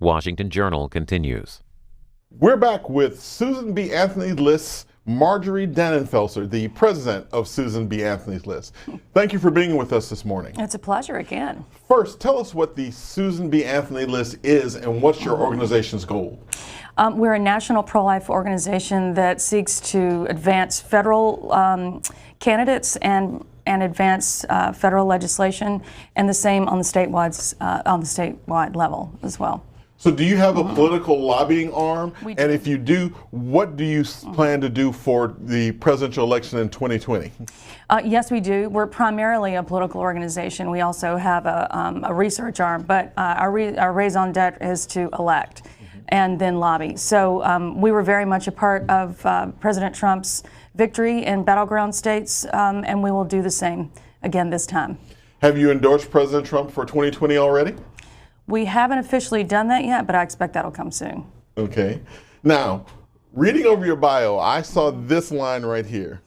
Washington Journal continues. We're back with Susan B. Anthony's List's Marjorie Dannenfelser, the president of Susan B. Anthony's List. Thank you for being with us this morning. It's a pleasure again. First, tell us what the Susan B. Anthony List is and what's your organization's goal? We're a national pro-life organization that seeks to advance federal candidates and advance federal legislation, and the same on the statewide level as well. So do you have a political lobbying arm? We do. And if you do, what do you plan to do for the presidential election in 2020? Yes, we do. We're primarily a political organization. We also have a research arm, but our raison d'etre is to elect and then lobby. So we were very much a part of President Trump's victory in battleground states, and we will do the same again this time. Have you endorsed President Trump for 2020 already? We haven't officially done that yet, but I expect that'll come soon. Okay. Now, reading over your bio, I saw this line right here.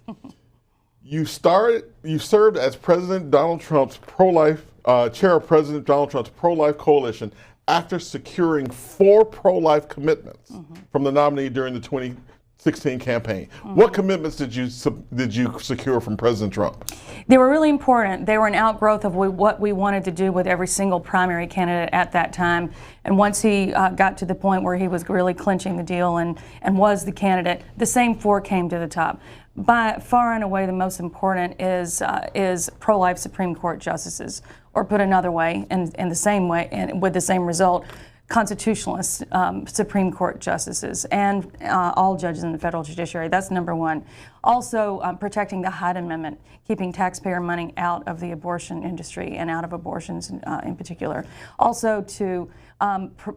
You served as President Donald Trump's pro-life, chair of President Donald Trump's pro-life coalition after securing 4 pro-life commitments from the nominee during the 2016 campaign. What commitments did you secure from President Trump? They were really important. They were an outgrowth of what we wanted to do with every single primary candidate at that time. And once he got to the point where he was really clinching the deal and was the candidate, the same 4 came to the top. By far and away, the most important is pro-life Supreme Court justices, or put another way, in the same way, and with the same result, constitutionalist Supreme Court justices and all judges in the federal judiciary. That's number one. Also, protecting the Hyde Amendment, keeping taxpayer money out of the abortion industry and out of abortions in particular. Also, to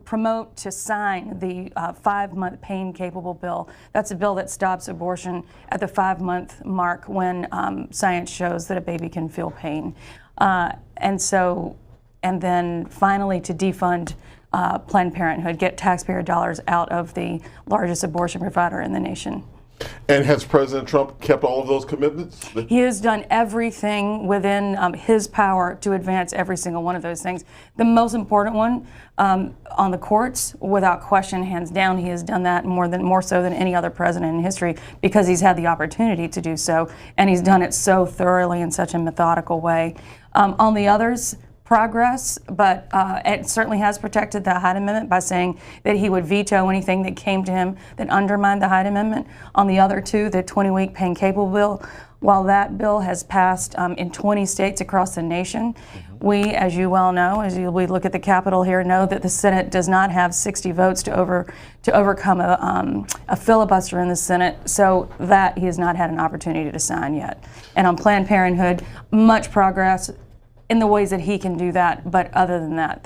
promote, to sign the 5-month pain-capable bill. That's a bill that stops abortion at the 5-month mark when science shows that a baby can feel pain. And then finally to defund Planned Parenthood, get taxpayer dollars out of the largest abortion provider in the nation. And has President Trump kept all of those commitments? He has done everything within his power to advance every single one of those things. The most important one on the courts, without question, hands down, he has done that more so than any other president in history, because he's had the opportunity to do so, and he's done it so thoroughly in such a methodical way. On the others, progress, but it certainly has protected the Hyde Amendment by saying that he would veto anything that came to him that undermined the Hyde Amendment. On the other 2, the 20-week pain-capable bill, while that bill has passed in 20 states across the nation, we, as you well know, we look at the Capitol here, know that the Senate does not have 60 votes to overcome a filibuster in the Senate, so that he has not had an opportunity to sign yet. And on Planned Parenthood, much progress in the ways that he can do that, but other than that,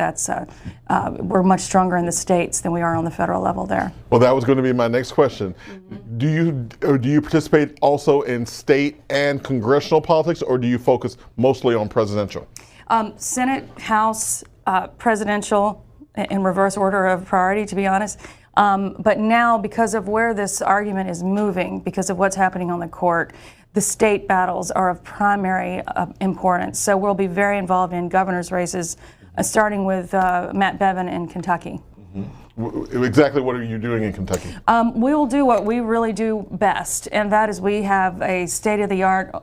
we're much stronger in the states than we are on the federal level there. Well, that was going to be my next question. Do you participate also in state and congressional politics, or do you focus mostly on presidential? Senate, House, presidential, in reverse order of priority, to be honest. But now, because of where this argument is moving, because of what's happening on the court, the state battles are of primary importance. So we'll be very involved in governor's races, starting with Matt Bevin in Kentucky. Exactly what are you doing in Kentucky? We will do what we really do best, and that is we have a state-of-the-art,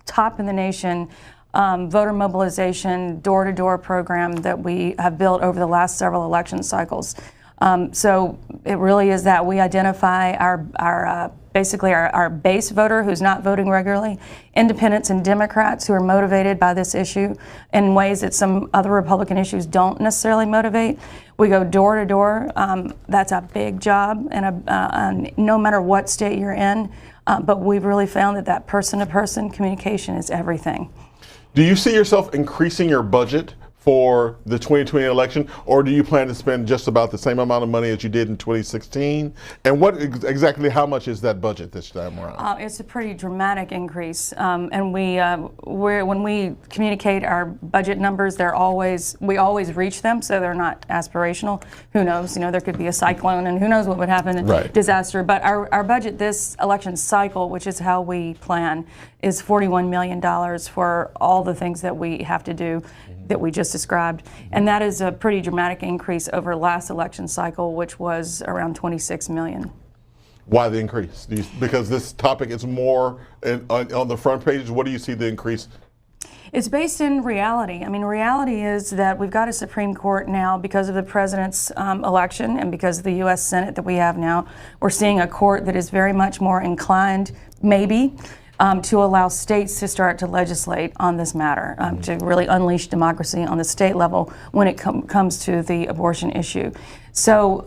top in the nation, voter mobilization, door-to-door program that we have built over the last several election cycles. So it really is that we identify basically our base voter who's not voting regularly, independents and Democrats who are motivated by this issue in ways that some other Republican issues don't necessarily motivate. We go door to door. That's a big job, and no matter what state you're in, but we've really found that person-to-person communication is everything. Do you see yourself increasing your budget for the 2020 election, or do you plan to spend just about the same amount of money as you did in 2016? And exactly how much is that budget this time around? It's a pretty dramatic increase, and when we communicate our budget numbers, we always reach them, so they're not aspirational. Who knows? There could be a cyclone, and who knows what would happen? Right. Disaster. But our budget this election cycle, which is how we plan, is $41 million for all the things that we have to do. that we just described. And that is a pretty dramatic increase over last election cycle, which was around 26 million. Why the increase? Because this topic is more on the front page. What do you see the increase? It's based in reality. I mean, reality is that we've got a Supreme Court now because of the president's election and because of the U.S. Senate that we have now. We're seeing a court that is very much more inclined, maybe, to allow states to start to legislate on this matter, to really unleash democracy on the state level when it comes to the abortion issue. So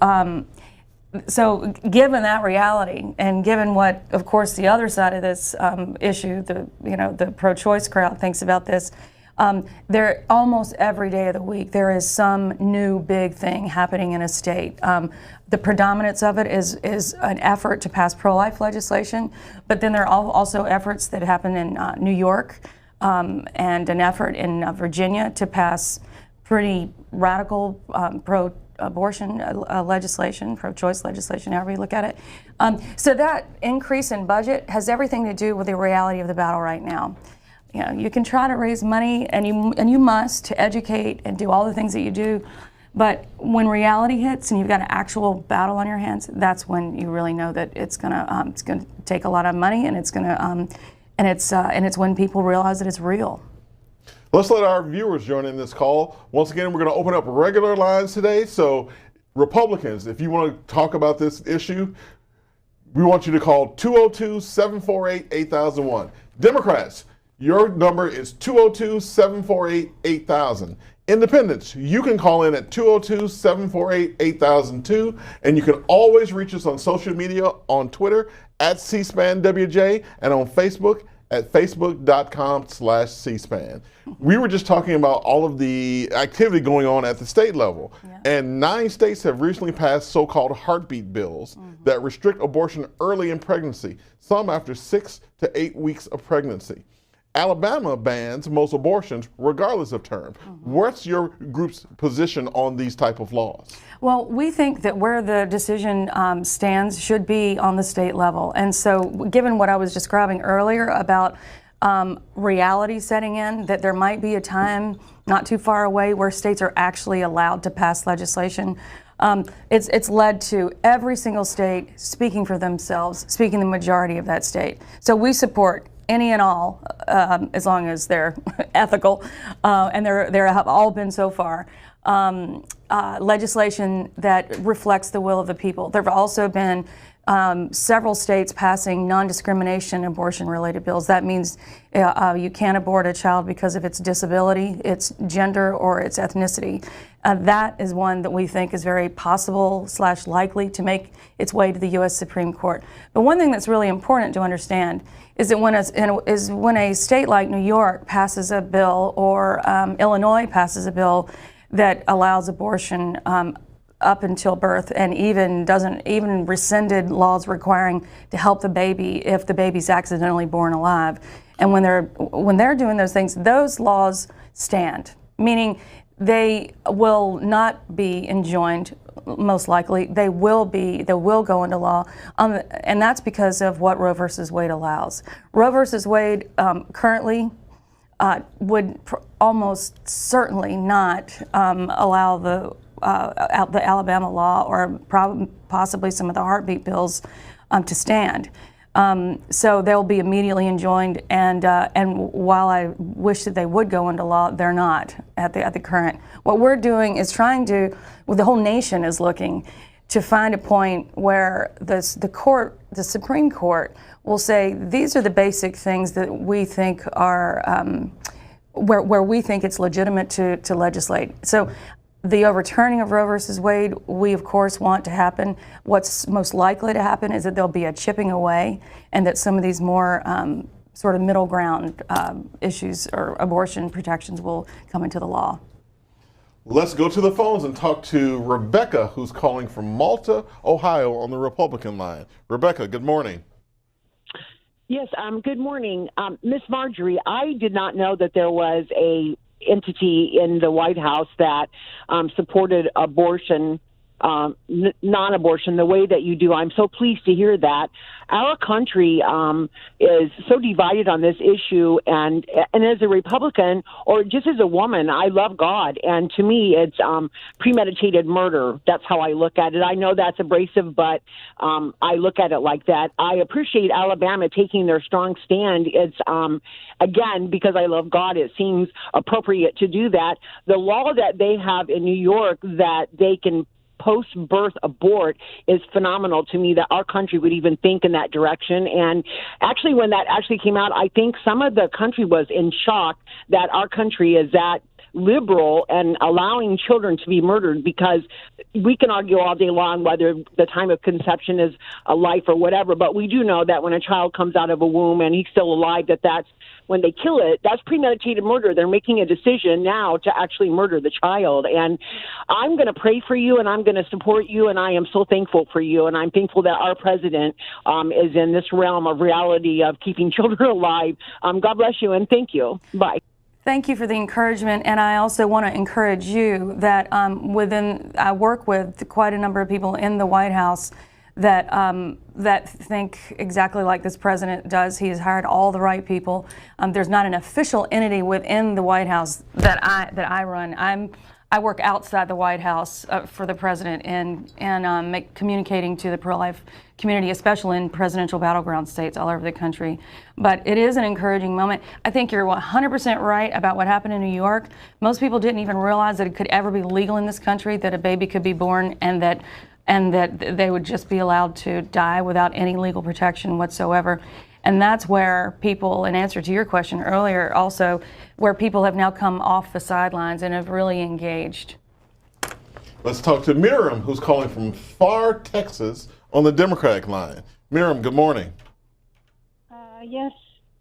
given that reality, and given what, of course, the other side of this issue, the pro-choice crowd thinks about this, there almost every day of the week there is some new big thing happening in a state. The predominance of it is an effort to pass pro-life legislation, but then there are also efforts that happen in New York and an effort in Virginia to pass pretty radical pro-abortion legislation, pro-choice legislation, however you look at it. So that increase in budget has everything to do with the reality of the battle right now. You know, you can try to raise money, and you must, to educate and do all the things that you do, but when reality hits and you've got an actual battle on your hands, that's when you really know that it's gonna take a lot of money, and it's when people realize that it's real. Let's let our viewers join in this call. Once again, we're going to open up regular lines today. So Republicans, if you want to talk about this issue, we want you to call 202-748-8001. Democrats, your number is 202-748-8000. Independents, you can call in at 202-748-8002, and you can always reach us on social media, on Twitter at C-SPAN-WJ, and on Facebook at facebook.com/C-SPAN. We were just talking about all of the activity going on at the state level. Yeah. And 9 states have recently passed so-called heartbeat bills that restrict abortion early in pregnancy, some after 6 to 8 weeks of pregnancy. Alabama bans most abortions regardless of term. What's your group's position on these type of laws? Well, we think that where the decision stands should be on the state level. And so given what I was describing earlier about reality setting in, that there might be a time not too far away where states are actually allowed to pass legislation, it's led to every single state speaking for themselves, speaking the majority of that state. So we support any and all, as long as they're ethical, and there have all been so far, legislation that reflects the will of the people. There have also been several states passing non-discrimination abortion-related bills. That means you can't abort a child because of its disability, its gender, or its ethnicity. That is one that we think is very possible / likely to make its way to the U.S. Supreme Court. But one thing that's really important to understand is that when a state like New York passes a bill, or Illinois passes a bill that allows abortion up until birth, and even rescinded laws requiring to help the baby if the baby's accidentally born alive. And when they're doing those things, those laws stand, meaning they will not be enjoined. Most likely, they will go into law, and that's because of what Roe versus Wade allows. Roe versus Wade currently would almost certainly not allow the Alabama law, or possibly some of the heartbeat bills, to stand. So they'll be immediately enjoined, and while I wish that they would go into law, they're not at the current. What we're doing is trying to, well, the whole nation is looking to find a point where the Supreme Court will say these are the basic things that we think are where we think it's legitimate to legislate. So the overturning of Roe versus Wade, we of course want to happen. What's most likely to happen is that there'll be a chipping away, and that some of these more sort of middle ground issues or abortion protections will come into the law. Let's go to the phones and talk to Rebecca, who's calling from Malta, Ohio, on the Republican line. Rebecca, good morning. Yes, good morning. Miss Marjorie, I did not know that there was a entity in the White House that supported abortion non-abortion the way that you do. I'm so pleased to hear that. Our country is so divided on this issue, and as a Republican or just as a woman, I love God, and to me, it's premeditated murder. That's how I look at it. I know that's abrasive, but I look at it like that. I appreciate Alabama taking their strong stand. It's again, because I love God, it seems appropriate to do that. The law that they have in New York that they can post-birth abort is phenomenal to me, that our country would even think in that direction. And actually, when that actually came out, I think some of the country was in shock that our country is that liberal and allowing children to be murdered, because we can argue all day long whether the time of conception is a life or whatever, but we do know that when a child comes out of a womb and he's still alive, that's when they kill it, that's premeditated murder. They're making a decision now to actually murder the child. And I'm going to pray for you, and I'm going to support you, and I am so thankful for you. And I'm thankful that our president is in this realm of reality of keeping children alive. God bless you, and thank you. Bye. Thank you for the encouragement, and I also want to encourage you that I work with quite a number of people in the White House that think exactly like this president does. He has hired all the right people. There's not an official entity within the White House that I run. I work outside the White House for the president and communicating to the pro-life community, especially in presidential battleground states all over the country. But it is an encouraging moment. I think you're 100% right about what happened in New York. Most people didn't even realize that it could ever be legal in this country, that a baby could be born and that they would just be allowed to die without any legal protection whatsoever. And that's where people, in answer to your question earlier, also where people have now come off the sidelines and have really engaged. Let's talk to Miriam, who's calling from far Texas on the Democratic line. Miriam, good morning. Yes.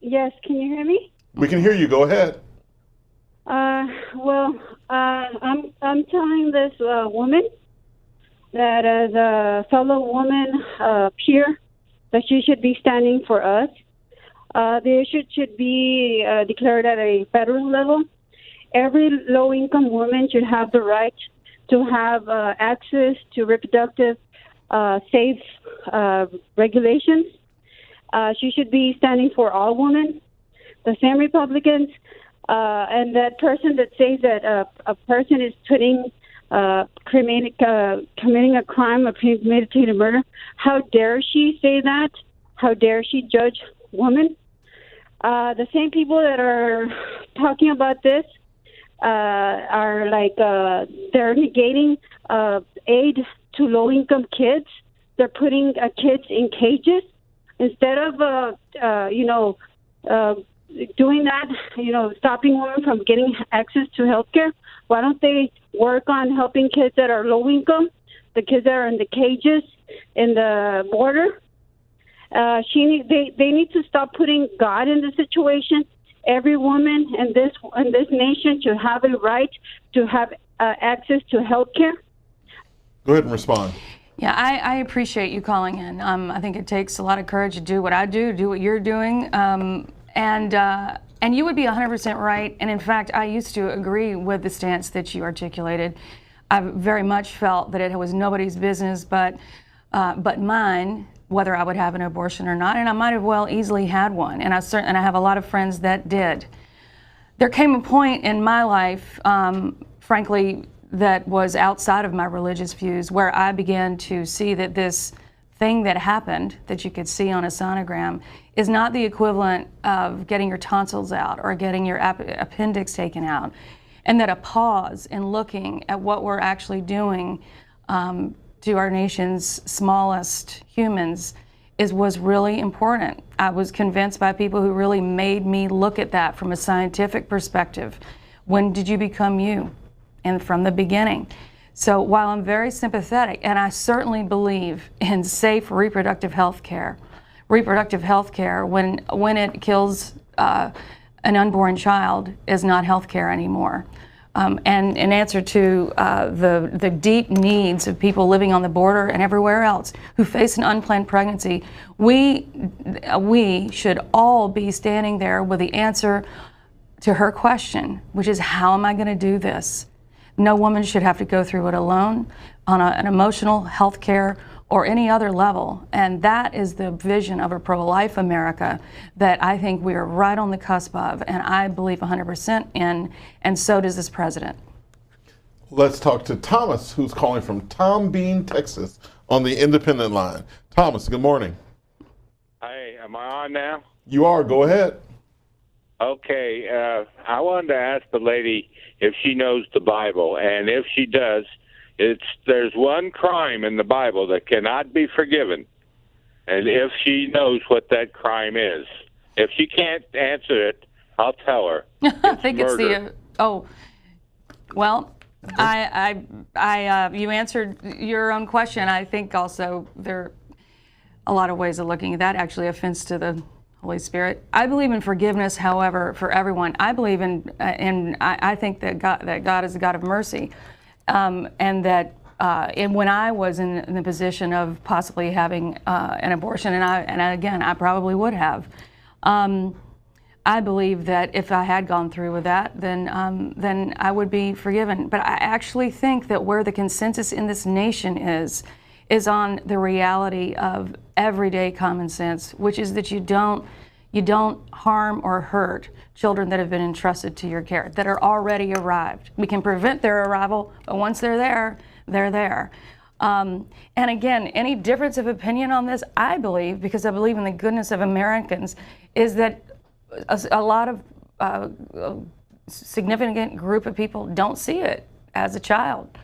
Can you hear me? We can hear you. Go ahead. I'm telling this woman that as a fellow woman peer, that she should be standing for us. The issue should be declared at a federal level. Every low-income woman should have the right to have access to reproductive safe regulations. She should be standing for all women, the same Republicans, and that person that says that a person is committing a crime of premeditated murder. How dare she say that? How dare she judge women? The same people that are talking about this are like they're negating aid to low-income kids. They're putting kids in cages instead of doing that. Stopping women from getting access to health care. Why don't they work on helping kids that are low-income, the kids that are in the cages in the border? They need to stop putting God in the situation. Every woman in this nation should have a right to have access to health care. Go ahead and respond. Yeah, I appreciate you calling in. I think it takes a lot of courage to do what I do what you're doing, and you would be 100% right. And in fact, I used to agree with the stance that you articulated. I very much felt that it was nobody's business but mine whether I would have an abortion or not, and I might have well easily had one, and I have a lot of friends that did. There came a point in my life, frankly, that was outside of my religious views, where I began to see that this thing that happened, that you could see on a sonogram, is not the equivalent of getting your tonsils out or getting your appendix taken out, and that a pause in looking at what we're actually doing to our nation's smallest humans was really important. I was convinced by people who really made me look at that from a scientific perspective. When did you become you? And from the beginning. So while I'm very sympathetic, and I certainly believe in safe reproductive health care, when it kills an unborn child is not health care anymore. And in answer to the deep needs of people living on the border and everywhere else who face an unplanned pregnancy, we should all be standing there with the answer to her question, which is, how am I going to do this? No woman should have to go through it alone on an emotional, health care, or any other level. And that is the vision of a pro-life America that I think we are right on the cusp of, and I believe 100% in, and so does this president. Let's talk to Thomas, who's calling from Tom Bean, Texas, on the independent line. Thomas, good morning. Hey, am I on now? You are. Go ahead. Okay, I wanted to ask the lady if she knows the Bible, and if she does, there's one crime in the Bible that cannot be forgiven, and if she knows what that crime is. If she can't answer it, I'll tell her. I think murder. You answered your own question. I think also there are a lot of ways of looking at that. Actually, offense to the Holy Spirit. I believe in forgiveness, however, for everyone. I believe I think that God is a God of mercy, and that when I was in the position of possibly having an abortion, and again, I probably would have. I believe that if I had gone through with that, then I would be forgiven. But I actually think that where the consensus in this nation is on the reality of everyday common sense, which is that you don't harm or hurt children that have been entrusted to your care, that are already arrived. We can prevent their arrival, but once they're there, they're there. And again, any difference of opinion on this, I believe, because I believe in the goodness of Americans, is that a lot of significant group of people don't see it as a child.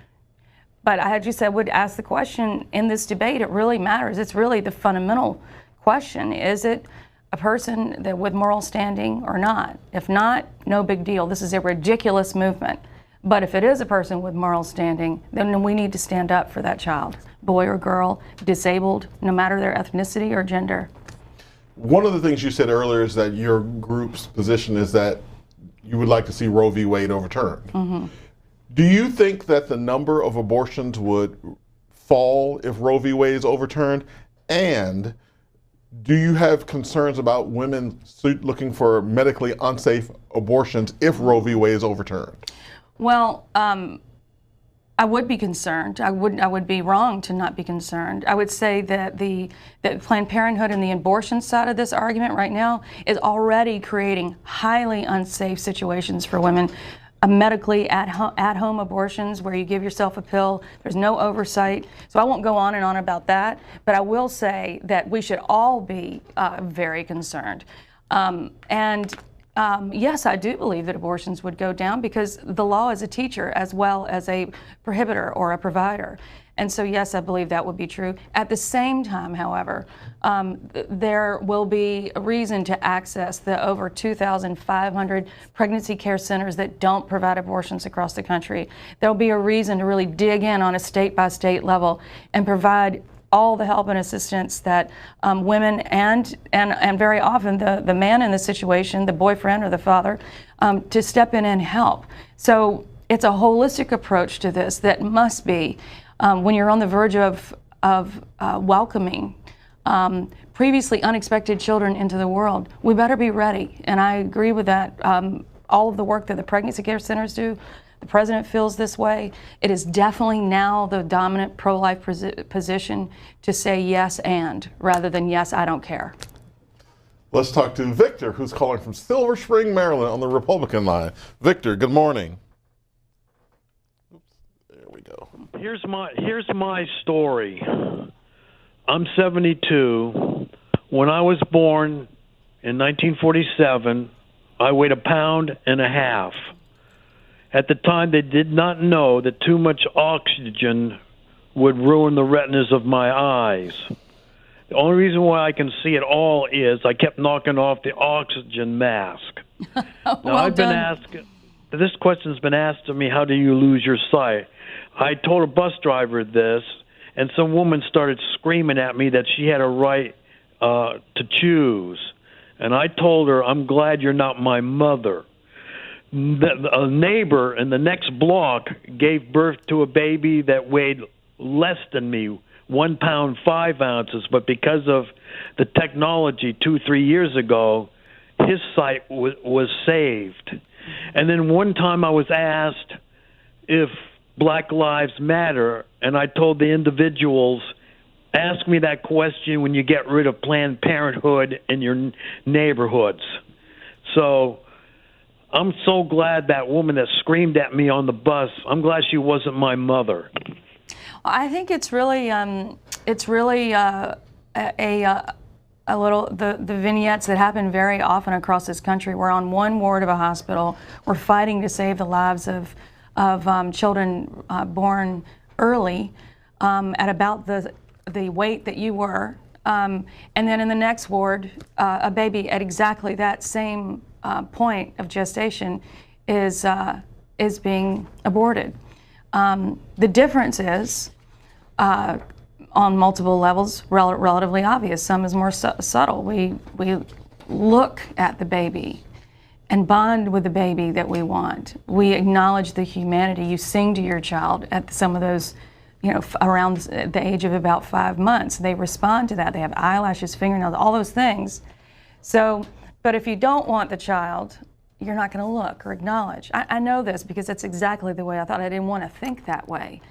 But I just said, would ask the question in this debate. It really matters. It's really the fundamental question: is it a person that with moral standing or not? If not, no big deal. This is a ridiculous movement. But if it is a person with moral standing, then we need to stand up for that child, boy or girl, disabled, no matter their ethnicity or gender. One of the things you said earlier is that your group's position is that you would like to see Roe v. Wade overturned. Mm-hmm. Do you think that the number of abortions would fall if Roe v. Wade is overturned? And do you have concerns about women looking for medically unsafe abortions if Roe v. Wade is overturned? Well, I would be concerned. I would be wrong to not be concerned. I would say that that Planned Parenthood and the abortion side of this argument right now is already creating highly unsafe situations for women. Medically at-home abortions where you give yourself a pill, there's no oversight. So I won't go on and on about that, but I will say that we should all be very concerned. Yes, I do believe that abortions would go down because the law is a teacher as well as a prohibitor or a provider. And so, yes, I believe that would be true. At the same time, however, there will be a reason to access the over 2,500 pregnancy care centers that don't provide abortions across the country. There'll be a reason to really dig in on a state-by-state level and provide all the help and assistance that women and very often the man in the situation, the boyfriend or the father, to step in and help. So it's a holistic approach to this that must be, when you're on the verge of welcoming previously unexpected children into the world, we better be ready. And I agree with that. All of the work that the pregnancy care centers do, the president feels this way. It is definitely now the dominant pro-life position to say yes and, rather than yes, I don't care. Let's talk to Victor, who's calling from Silver Spring, Maryland, on the Republican line. Victor, good morning. Oops, there we go. Here's my story. I'm 72. When I was born in 1947, I weighed 1.5 pounds. At the time, they did not know that too much oxygen would ruin the retinas of my eyes. The only reason why I can see it all is I kept knocking off the oxygen mask. Now, I've been asked, this question's been asked to me, how do you lose your sight? I told a bus driver this, and some woman started screaming at me that she had a right to choose. And I told her, I'm glad you're not my mother. A neighbor in the next block gave birth to a baby that weighed less than me, 1 pound 5 ounces, but because of the technology 2-3 years ago, his sight was saved. And then one time I was asked if Black Lives Matter, and I told the individuals, ask me that question when you get rid of Planned Parenthood in your neighborhoods. So I'm so glad that woman that screamed at me on the bus, I'm glad she wasn't my mother. I think it's really a little the vignettes that happen very often across this country. We're on one ward of a hospital. We're fighting to save the lives of children born early at about the weight that you were, and then in the next ward, a baby at exactly that same point of gestation is being aborted. The difference is, on multiple levels, relatively obvious. Some is more subtle. We look at the baby and bond with the baby that we want. We acknowledge the humanity. You sing to your child at some of those, around the age of about 5 months. They respond to that. They have eyelashes, fingernails, all those things. So, but if you don't want the child, you're not going to look or acknowledge. I know this because that's exactly the way I thought. I didn't want to think that way.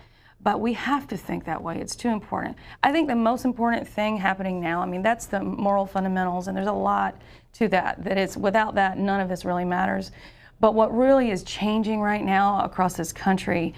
But we have to think that way. It's too important. I think the most important thing happening now, that's the moral fundamentals, and there's a lot to that. That is, without that, none of this really matters. But what really is changing right now across this country,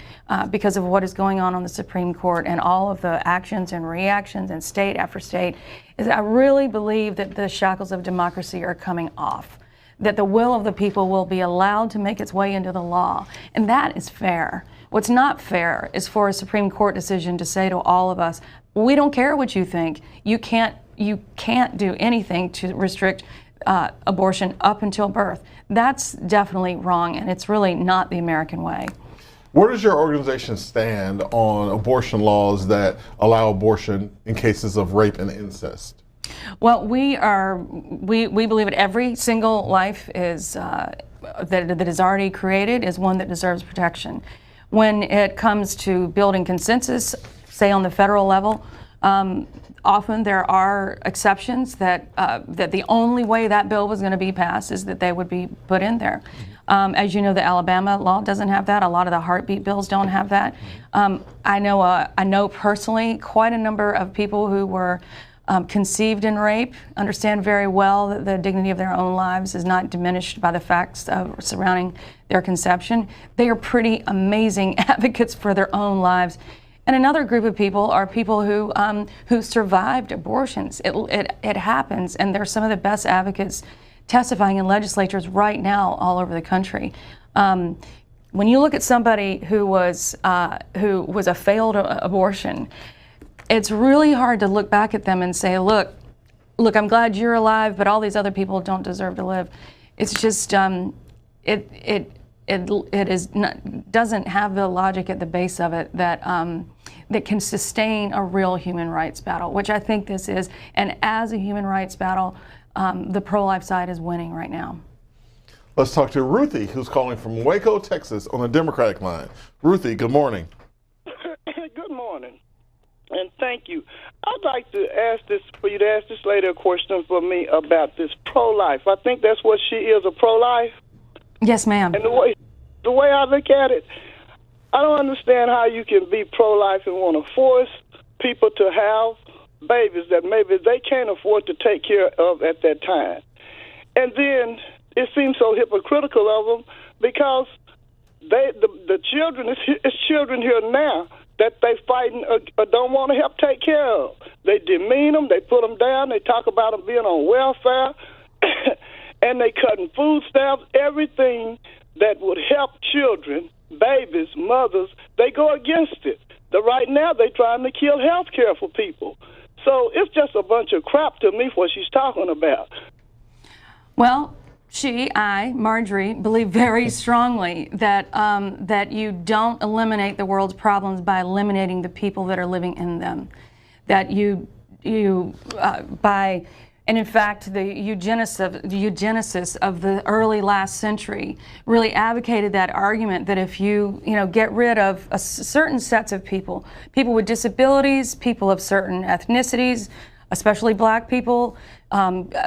because of what is going on the Supreme Court and all of the actions and reactions and state after state, is I really believe that the shackles of democracy are coming off. That the will of the people will be allowed to make its way into the law. And that is fair. What's not fair is for a Supreme Court decision to say to all of us, we don't care what you think. You can't do anything to restrict abortion up until birth. That's definitely wrong, and it's really not the American way. Where does your organization stand on abortion laws that allow abortion in cases of rape and incest? Well, we believe that every single life is that is already created is one that deserves protection. When it comes to building consensus, say on the federal level, often there are exceptions that the only way that bill was going to be passed is that they would be put in there. As you know, the Alabama law doesn't have that. A lot of the heartbeat bills don't have that. I know personally quite a number of people who were conceived in rape, understand very well that the dignity of their own lives is not diminished by the facts surrounding their conception. They are pretty amazing advocates for their own lives. And another group of people are people who survived abortions. It happens, and they're some of the best advocates testifying in legislatures right now all over the country. When you look at somebody who was a failed abortion, it's really hard to look back at them and say, look, I'm glad you're alive, but all these other people don't deserve to live. It's just, it doesn't have the logic at the base of it that can sustain a real human rights battle, which I think this is. And as a human rights battle, the pro-life side is winning right now. Let's talk to Ruthie, who's calling from Waco, Texas, on the Democratic line. Ruthie, good morning. Good morning. And thank you. I'd like to ask you to ask this lady a question for me about this pro-life. I think that's what she is, a pro-life. Yes, ma'am. And the way I look at it, I don't understand how you can be pro-life and want to force people to have babies that maybe they can't afford to take care of at that time. And then it seems so hypocritical of them because the children, it's children here now that they fighting or don't want to help take care of. They demean them, they put them down, they talk about them being on welfare, and they cutting food stamps, everything that would help children, babies, mothers, they go against it. Right now they're trying to kill health care for people. So it's just a bunch of crap to me what she's talking about. Well, Marjorie, believe very strongly that that you don't eliminate the world's problems by eliminating the people that are living in them. That and in fact, the eugenicists of the early last century really advocated that argument that if you get rid of certain sets of people with disabilities, people of certain ethnicities, especially black people,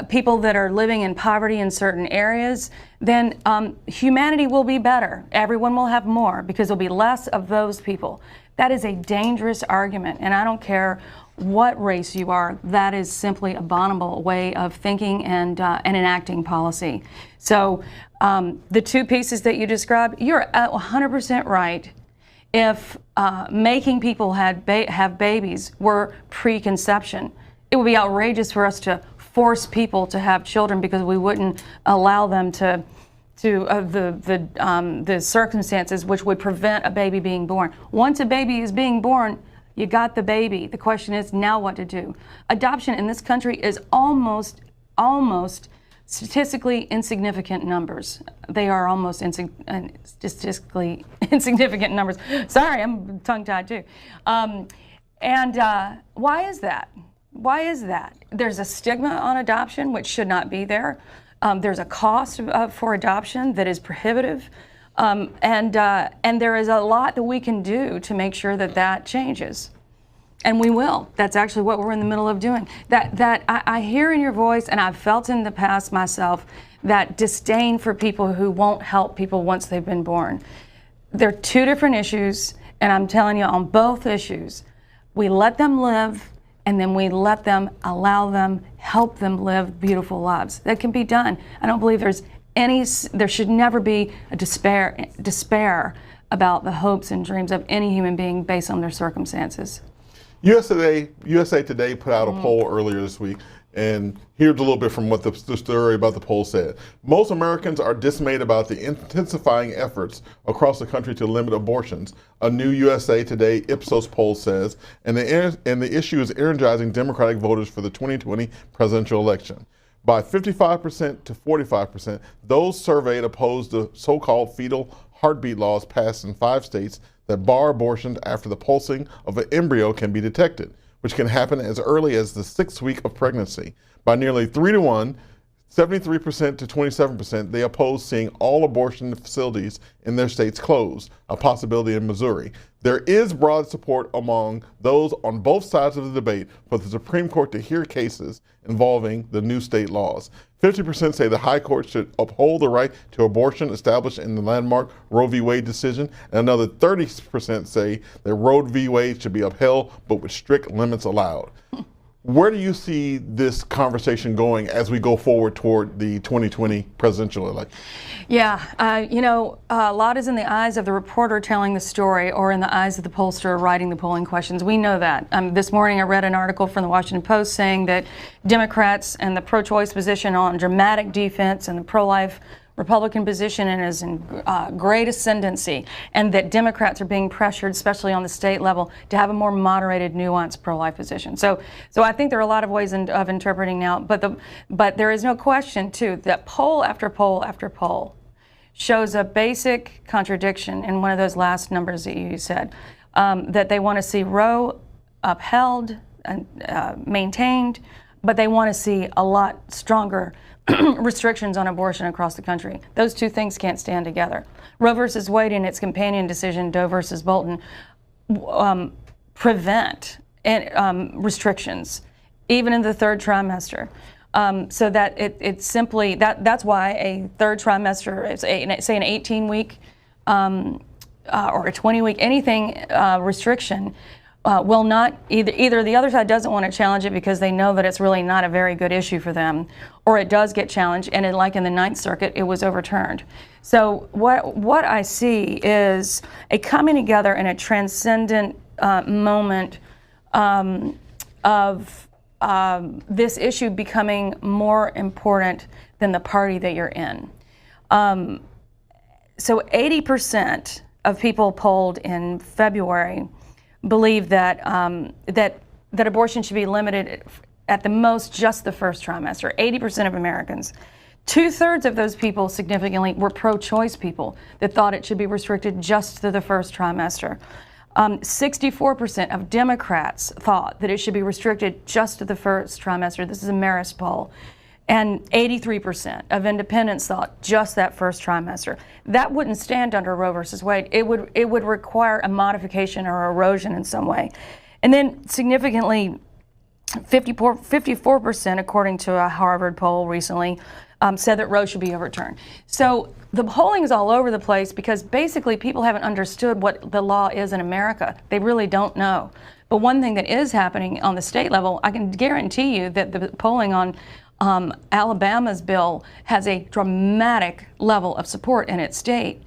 people that are living in poverty in certain areas, then humanity will be better. Everyone will have more because there'll be less of those people. That is a dangerous argument, and I don't care what race you are. That is simply an abominable way of thinking and enacting policy. So the two pieces that you described, you're 100% right. If making people have babies were preconception, it would be outrageous for us to force people to have children because we wouldn't allow them to the circumstances which would prevent a baby being born. Once a baby is being born, you got the baby. The question is now what to do. Adoption in this country is almost statistically insignificant numbers. They are almost statistically insignificant numbers. Sorry, I'm tongue-tied too. Why is that? Why is that? There's a stigma on adoption which should not be there. There's a cost for adoption that is prohibitive. And there is a lot that we can do to make sure that that changes. And we will. That's actually what we're in the middle of doing. I hear in your voice, and I've felt in the past myself, that disdain for people who won't help people once they've been born. They're two different issues, and I'm telling you, on both issues, we let them live, and then we let them, allow them, help them live beautiful lives. That can be done. I don't believe there should never be a despair about the hopes and dreams of any human being based on their circumstances. USA Today put out a poll earlier this week, and here's a little bit from what the story about the poll said. Most Americans are dismayed about the intensifying efforts across the country to limit abortions, a new USA Today Ipsos poll says, and the issue is energizing Democratic voters for the 2020 presidential election. By 55% to 45%, those surveyed opposed the so-called fetal heartbeat laws passed in 5 states that bar abortions after the pulsing of an embryo can be detected, which can happen as early as the 6th week of pregnancy. By nearly 3-to-1, 73% to 27%, they oppose seeing all abortion facilities in their states closed, a possibility in Missouri. There is broad support among those on both sides of the debate for the Supreme Court to hear cases involving the new state laws. 50% say the High Court should uphold the right to abortion established in the landmark Roe v. Wade decision, and another 30% say that Roe v. Wade should be upheld, but with strict limits allowed. Where do you see this conversation going as we go forward toward the 2020 presidential election? Yeah, a lot is in the eyes of the reporter telling the story or in the eyes of the pollster writing the polling questions. We know that. This morning I read an article from the Washington Post saying that Democrats and the pro-choice position on dramatic defense and the pro-life Republican position and is in great ascendancy, and that Democrats are being pressured, especially on the state level, to have a more moderated, nuanced pro-life position. So I think there are a lot of ways of interpreting now, but there is no question, too, that poll after poll after poll shows a basic contradiction in one of those last numbers that you said, that they want to see Roe upheld and maintained, but they want to see a lot stronger restrictions on abortion across the country. Those two things can't stand together. Roe versus Wade and its companion decision, Doe versus Bolton, prevent restrictions, even in the 3rd trimester. So that it's simply, that's why a 3rd trimester, say an 18-week or a 20-week, anything restriction, will not, either the other side doesn't want to challenge it because they know that it's really not a very good issue for them, or it does get challenged, and like in the 9th Circuit, it was overturned. So what I see is a coming together in a transcendent moment of this issue becoming more important than the party that you're in. So 80% of people polled in February believe that that abortion should be limited at the most just the 1st trimester. 80% of Americans. 2/3 of those people significantly were pro-choice people that thought it should be restricted just to the 1st trimester. 64% of Democrats thought that it should be restricted just to the 1st trimester. This is a Marist poll. And 83% of independents thought just that 1st trimester. That wouldn't stand under Roe versus Wade. It would require a modification or erosion in some way. And then significantly, 54%, according to a Harvard poll recently, said that Roe should be overturned. So the polling is all over the place because basically people haven't understood what the law is in America. They really don't know. But one thing that is happening on the state level, I can guarantee you that the polling on Alabama's bill has a dramatic level of support in its state.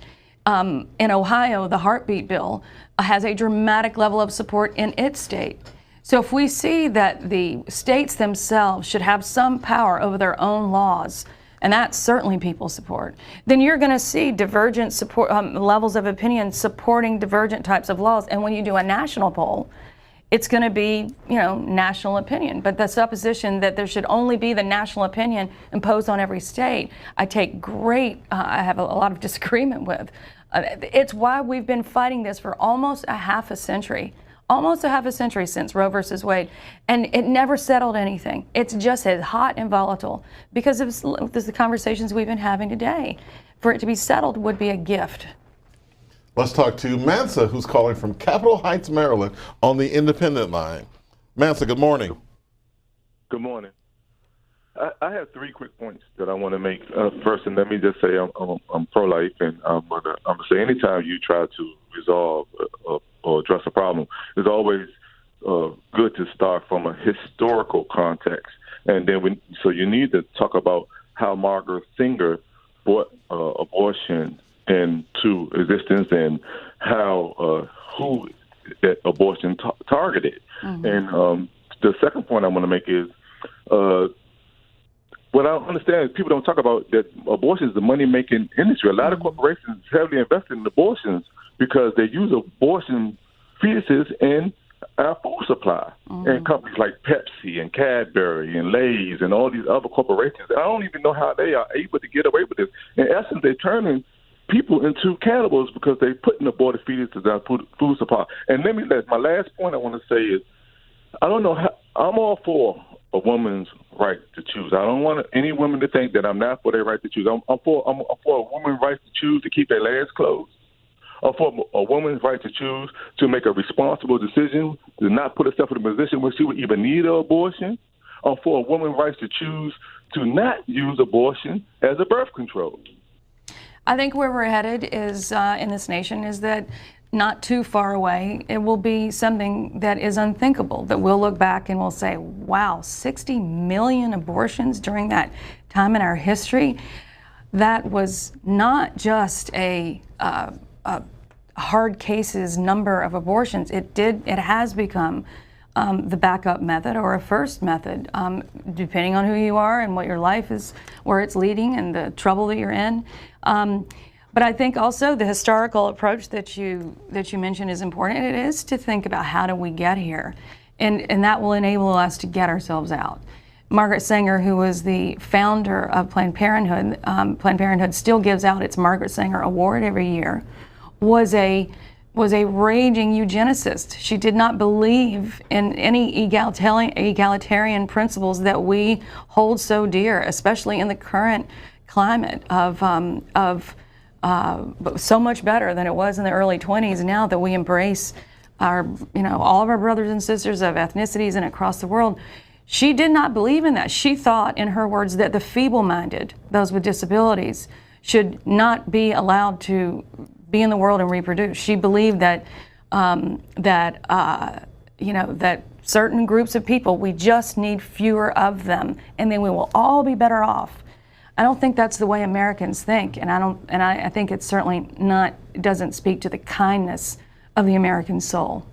In Ohio, the heartbeat bill has a dramatic level of support in its state. So if we see that the states themselves should have some power over their own laws, and that's certainly people support, then you're going to see divergent support levels of opinion supporting divergent types of laws. And when you do a national poll, it's going to be, national opinion. But the supposition that there should only be the national opinion imposed on every state, I have a lot of disagreement with. It's why we've been fighting this for almost a half a century since Roe versus Wade, and it never settled anything. It's just as hot and volatile because of the conversations we've been having today. For it to be settled would be a gift. Let's talk to Mansa, who's calling from Capitol Heights, Maryland, on the independent line. Mansa, good morning. Good morning. I have 3 quick points that I want to make. First, and let me just say I'm pro-life, and I'm gonna say anytime you try to resolve or address a problem, it's always good to start from a historical context, and then so you need to talk about how Margaret Sanger brought abortion into existence and how who that abortion targeted. Mm-hmm. And the second point I want to make is. What I understand is people don't talk about that abortion is the money-making industry. A lot of corporations heavily invested in abortions because they use abortion fetuses in our food supply. Mm-hmm. And companies like Pepsi and Cadbury and Lay's and all these other corporations. And I don't even know how they are able to get away with this. In essence, they're turning people into cannibals because they're putting aborted fetuses in our food supply. And my last point I want to say is, I don't know how, I'm all for a woman's right to choose. I don't want any woman to think that I'm not for their right to choose. I'm for a woman's right to choose to keep their legs closed. I'm for a woman's right to choose to make a responsible decision, to not put herself in a position where she would even need an abortion. I'm for a woman's right to choose to not use abortion as a birth control. I think where we're headed is in this nation is that not too far away, it will be something that is unthinkable, that we'll look back and we'll say, wow, 60 million abortions during that time in our history. That was not just a hard cases number of abortions. It has become the backup method or a first method, depending on who you are and what your life is, where it's leading and the trouble that you're in. But I think also the historical approach that you mentioned is important. It is to think about how do we get here, and that will enable us to get ourselves out. Margaret Sanger, who was the founder of Planned Parenthood still gives out its Margaret Sanger Award every year, was a raging eugenicist. She did not believe in any egalitarian principles that we hold so dear, especially in the current climate of so much better than it was in the early 20s now that we embrace all of our brothers and sisters of ethnicities and across the world. She did not believe in that. She thought, in her words, that the feeble-minded, those with disabilities, should not be allowed to be in the world and reproduce. She believed that that certain groups of people, we just need fewer of them, and then we will all be better off. I don't think that's the way Americans think, and I think it's certainly not. It doesn't speak to the kindness of the American soul.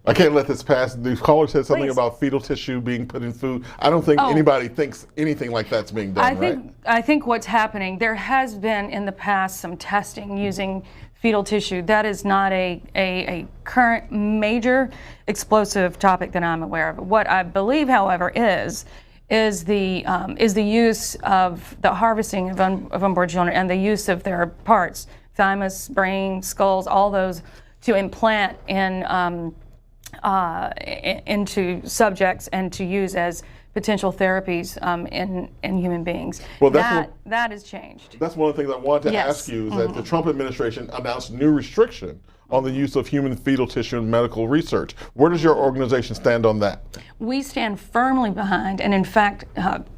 I can't let this pass. The caller said something Please. about fetal tissue being put in food. I don't think anybody thinks anything like that's being done, I think what's happening, there has been in the past some testing using fetal tissue. That is not a current major explosive topic that I'm aware of. What I believe, however, is the use of the harvesting of unborn children and the use of their parts, thymus, brain, skulls, all those, to implant into subjects and to use as potential therapies in human beings. Well, that has changed. That's one of the things I wanted to ask you is that the Trump administration announced new restriction on the use of human fetal tissue in medical research. Where does your organization stand on that? We stand firmly behind and, in fact,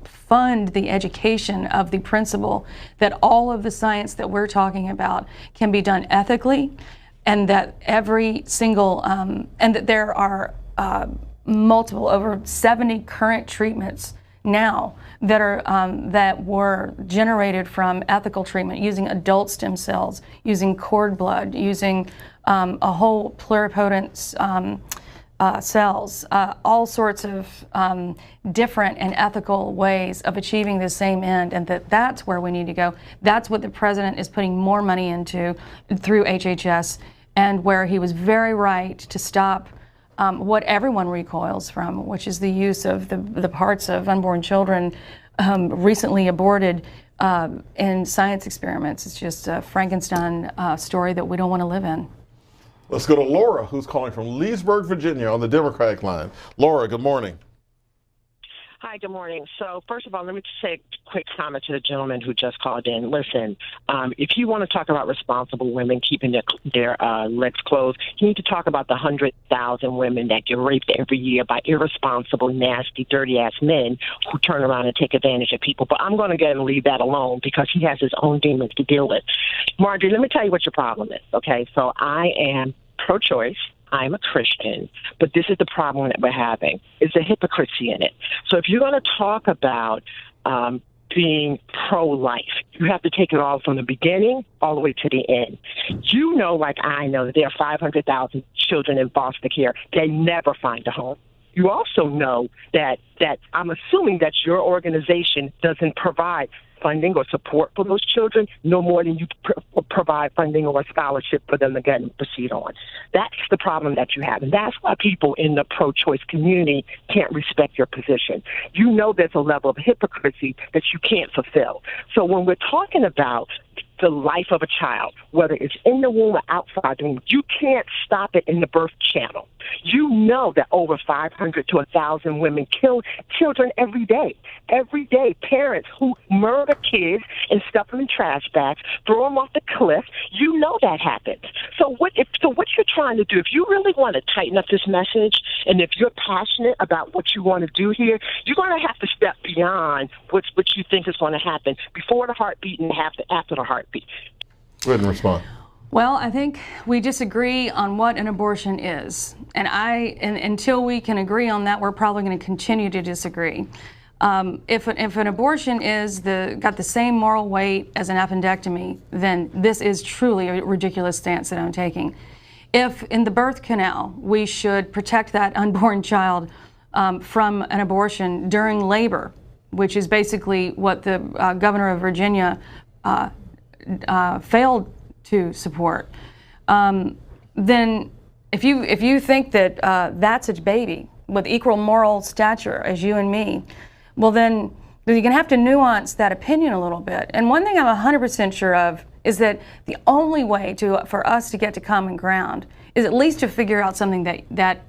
fund the education of the principle that all of the science that we're talking about can be done ethically, and that every single, and that there are multiple, over 70 current treatments now that are that were generated from ethical treatment using adult stem cells, using cord blood, using a whole pluripotent cells, all sorts of different and ethical ways of achieving the same end, and that's where we need to go. That's what the president is putting more money into through HHS, and where he was very right to stop what everyone recoils from, which is the use of the parts of unborn children recently aborted in science experiments. It's just a Frankenstein story that we don't want to live in. Let's go to Laura, who's calling from Leesburg, Virginia, on the Democratic line. Laura, good morning. Hi, good morning. So first of all, let me just say a quick comment to the gentleman who just called in. Listen, if you want to talk about responsible women keeping their legs closed, you need to talk about the 100,000 women that get raped every year by irresponsible, nasty, dirty-ass men who turn around and take advantage of people. But I'm going to go ahead and leave that alone because he has his own demons to deal with. Marjorie, let me tell you what your problem is, okay? So I am pro-choice. I'm a Christian, but this is the problem that we're having, is the hypocrisy in it. So if you're going to talk about being pro-life, you have to take it all from the beginning all the way to the end. You know, like I know, that there are 500,000 children in foster care. They never find a home. You also know that I'm assuming that your organization doesn't provide funding or support for those children, no more than you provide funding or a scholarship for them to get and proceed on. That's the problem that you have, and that's why people in the pro-choice community can't respect your position. You know there's a level of hypocrisy that you can't fulfill. So when we're talking about the life of a child, whether it's in the womb or outside the womb, you can't stop it in the birth channel. You know that over 500 to 1,000 women kill children every day. Every day, parents who murder kids and stuff them in trash bags, throw them off the cliff, you know that happens. So what you're trying to do, if you really want to tighten up this message, and if you're passionate about what you want to do here, you're going to have to step beyond what you think is going to happen before the heartbeat and after the heartbeat. Go ahead and respond. Well, I think we disagree on what an abortion is, and until we can agree on that, we're probably going to continue to disagree. If an abortion is got the same moral weight as an appendectomy, then this is truly a ridiculous stance that I'm taking. If in the birth canal we should protect that unborn child from an abortion during labor, which is basically what the governor of Virginia failed to support, then if you think that that's a baby with equal moral stature as you and me, well then you're going to have to nuance that opinion a little bit. And one thing I'm 100% sure of is that the only way for us to get to common ground is at least to figure out something that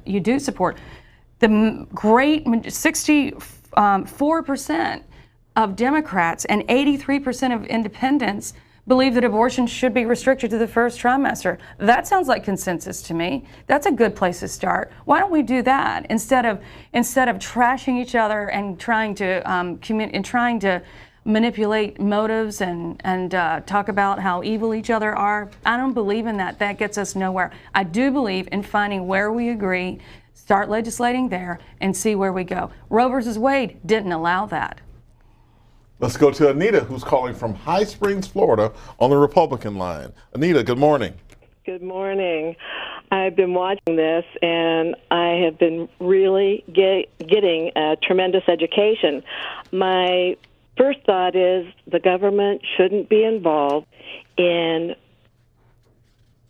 you do support. The great 64% of Democrats and 83% of independents believe that abortion should be restricted to the first trimester. That sounds like consensus to me. That's a good place to start. Why don't we do that instead of trashing each other and trying to manipulate motives and talk about how evil each other are? I don't believe in that. That gets us nowhere. I do believe in finding where we agree, start legislating there, and see where we go. Roe versus Wade didn't allow that. Let's go to Anita, who's calling from High Springs, Florida, on the Republican line. Anita, good morning. Good morning. I've been watching this, and I have been really getting a tremendous education. My first thought is the government shouldn't be involved in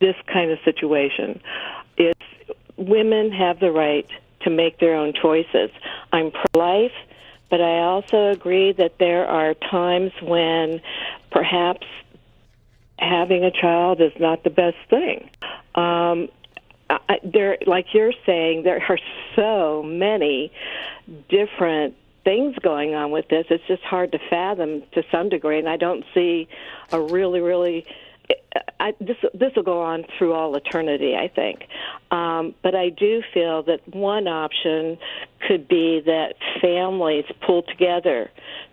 this kind of situation. Women have the right to make their own choices. I'm pro-life, but I also agree that there are times when perhaps having a child is not the best thing. there, like you're saying, there are so many different things going on with this. It's just hard to fathom to some degree, and I don't see a really. This will go on through all eternity, I think. But I do feel that one option could be that families pull together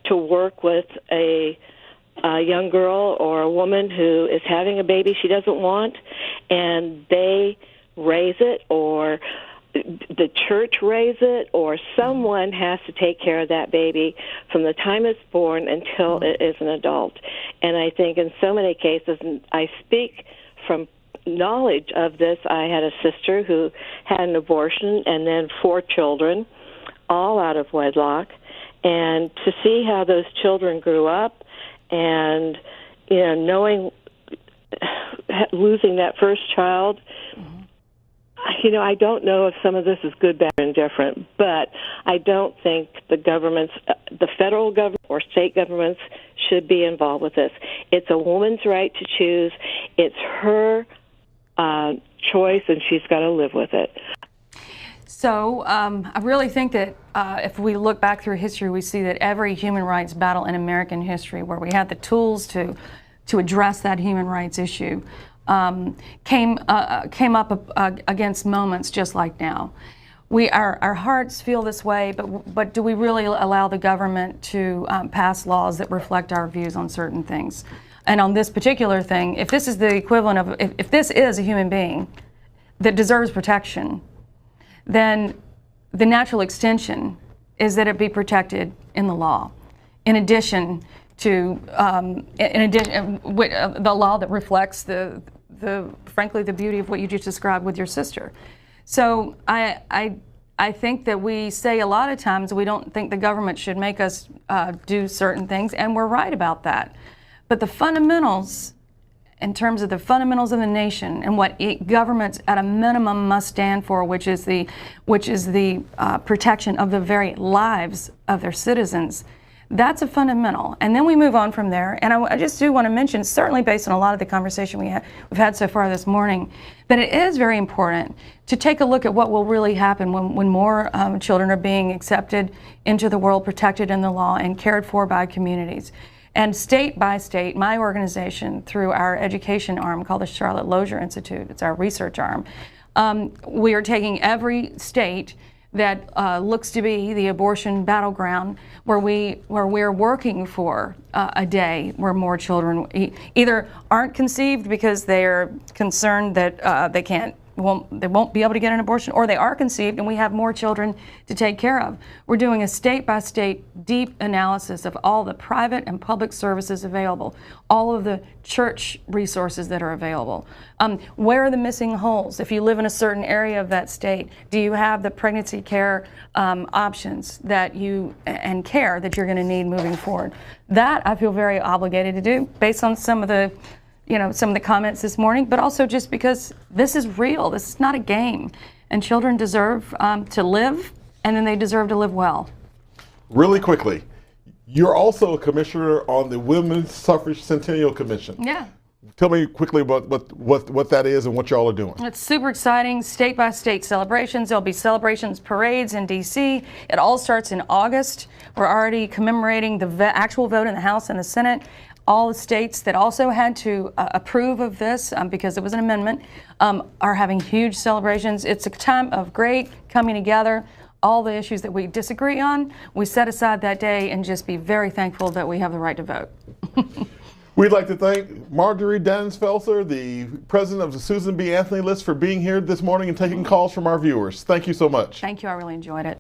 to work with a young girl or a woman who is having a baby she doesn't want, and they raise it, or the church raise it, or someone has to take care of that baby from the time it's born until it is an adult. And I think in so many cases, and I speak from knowledge of this, I had a sister who had an abortion and then 4 children, all out of wedlock. And to see how those children grew up and, knowing, losing that first child, I don't know if some of this is good, bad, or indifferent, but I don't think the federal government or state governments should be involved with this. It's a woman's right to choose. It's her choice, and she's got to live with it. So I really think that if we look back through history, we see that every human rights battle in American history where we had the tools to address that human rights issue came up against moments just like now. Our hearts feel this way, but do we really allow the government to pass laws that reflect our views on certain things? And on this particular thing, if this is the equivalent of, if this is a human being that deserves protection, then the natural extension is that it be protected in the law. In addition to the law that reflects frankly the beauty of what you just described with your sister. So I think that we say a lot of times we don't think the government should make us do certain things, and we're right about that. But the fundamentals, in terms of the fundamentals of the nation and what governments at a minimum must stand for, which is the protection of the very lives of their citizens, that's a fundamental. And then we move on from there. And I just do want to mention, certainly based on a lot of the conversation we've had so far this morning, that it is very important to take a look at what will really happen when more children are being accepted into the world, protected in the law, and cared for by communities. And state by state, my organization, through our education arm called the Charlotte Lozier Institute, it's our research arm, we are taking every state that looks to be the abortion battleground, where we're working for a day where more children either aren't conceived because they're concerned that they won't be able to get an abortion, or they are conceived and we have more children to take care of. We're doing a state-by-state deep analysis of all the private and public services available, all of the church resources that are available. Where are the missing holes? If you live in a certain area of that state, do you have the pregnancy care options and care that you're going to need moving forward? That I feel very obligated to do based on some of the comments this morning, but also just because this is real. This is not a game. And children deserve to live, and then they deserve to live well. Really quickly, you're also a commissioner on the Women's Suffrage Centennial Commission. Yeah. Tell me quickly about what that is and what y'all are doing. It's super exciting, state-by-state celebrations. There'll be celebrations, parades in D.C. It all starts in August. We're already commemorating the actual vote in the House and the Senate. All the states that also had to approve of this because it was an amendment are having huge celebrations. It's a time of great coming together. All the issues that we disagree on, we set aside that day and just be very thankful that we have the right to vote. We'd like to thank Marjorie Dannenfelser, the president of the Susan B. Anthony List, for being here this morning and taking calls from our viewers. Thank you so much. Thank you. I really enjoyed it.